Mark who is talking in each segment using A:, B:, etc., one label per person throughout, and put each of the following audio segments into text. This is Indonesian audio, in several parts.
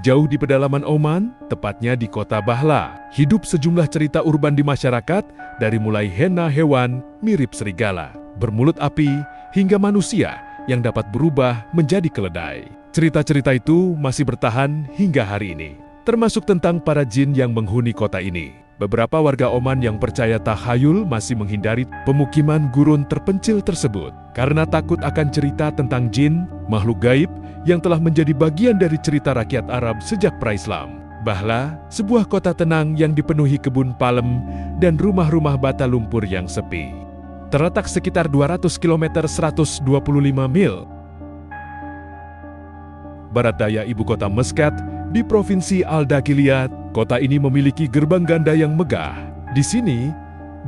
A: Jauh di pedalaman Oman, tepatnya di kota Bahla, hidup sejumlah cerita urban di masyarakat dari mulai henna hewan mirip serigala, bermulut api, hingga manusia yang dapat berubah menjadi keledai. Cerita-cerita itu masih bertahan hingga hari ini, termasuk tentang para jin yang menghuni kota ini. Beberapa warga Oman yang percaya tahayul masih menghindari pemukiman gurun terpencil tersebut karena takut akan cerita tentang jin, makhluk gaib yang telah menjadi bagian dari cerita rakyat Arab sejak pra-Islam. Bahla, sebuah kota tenang yang dipenuhi kebun palem dan rumah-rumah bata lumpur yang sepi. Terletak sekitar 200 km 125 mil barat daya ibu kota Muscat di Provinsi Al-Dakhiliyah. Kota ini memiliki gerbang ganda yang megah. Di sini,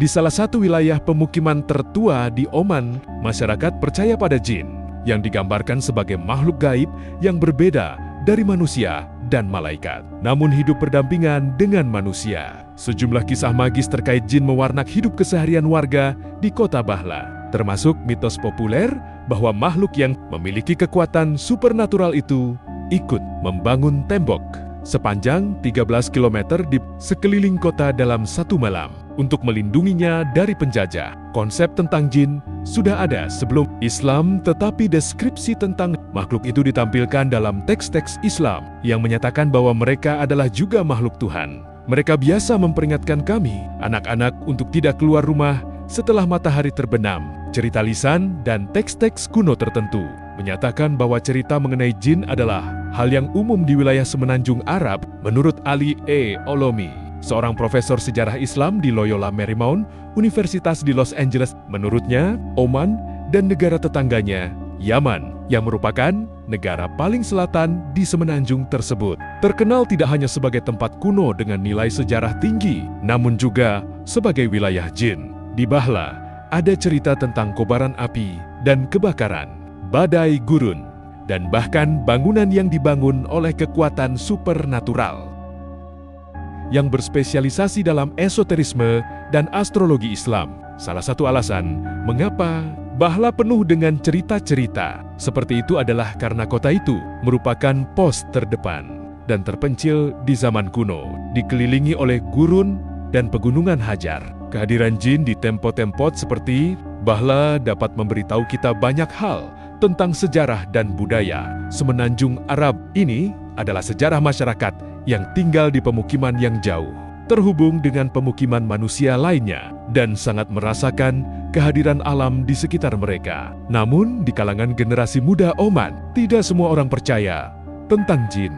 A: di salah satu wilayah pemukiman tertua di Oman, masyarakat percaya pada jin, yang digambarkan sebagai makhluk gaib yang berbeda dari manusia dan malaikat, namun hidup berdampingan dengan manusia. Sejumlah kisah magis terkait jin mewarnai hidup keseharian warga di kota Bahla, termasuk mitos populer bahwa makhluk yang memiliki kekuatan supernatural itu ikut membangun tembok sepanjang 13 km di sekeliling kota dalam satu malam untuk melindunginya dari penjajah. Konsep tentang jin sudah ada sebelum Islam, tetapi deskripsi tentang makhluk itu ditampilkan dalam teks-teks Islam yang menyatakan bahwa mereka adalah juga makhluk Tuhan. Mereka biasa memperingatkan kami, anak-anak, untuk tidak keluar rumah setelah matahari terbenam. Cerita lisan dan teks-teks kuno tertentu menyatakan bahwa cerita mengenai jin adalah hal yang umum di wilayah semenanjung Arab. Menurut Ali E. Olomi, seorang profesor sejarah Islam di Loyola Marymount Universitas di Los Angeles, menurutnya Oman dan negara tetangganya, Yaman, yang merupakan negara paling selatan di semenanjung tersebut, terkenal tidak hanya sebagai tempat kuno dengan nilai sejarah tinggi, namun juga sebagai wilayah jin. Di Bahla, ada cerita tentang kobaran api dan kebakaran, badai gurun, dan bahkan bangunan yang dibangun oleh kekuatan supernatural yang berspesialisasi dalam esoterisme dan astrologi Islam. Salah satu alasan mengapa Bahla penuh dengan cerita-cerita seperti itu adalah karena kota itu merupakan pos terdepan dan terpencil di zaman kuno, dikelilingi oleh gurun dan pegunungan Hajar. Kehadiran jin di tempat-tempat seperti Bahla dapat memberitahu kita banyak hal tentang sejarah dan budaya. Semenanjung Arab ini adalah sejarah masyarakat yang tinggal di pemukiman yang jauh, terhubung dengan pemukiman manusia lainnya, dan sangat merasakan kehadiran alam di sekitar mereka. Namun, di kalangan generasi muda Oman, tidak semua orang percaya tentang jin.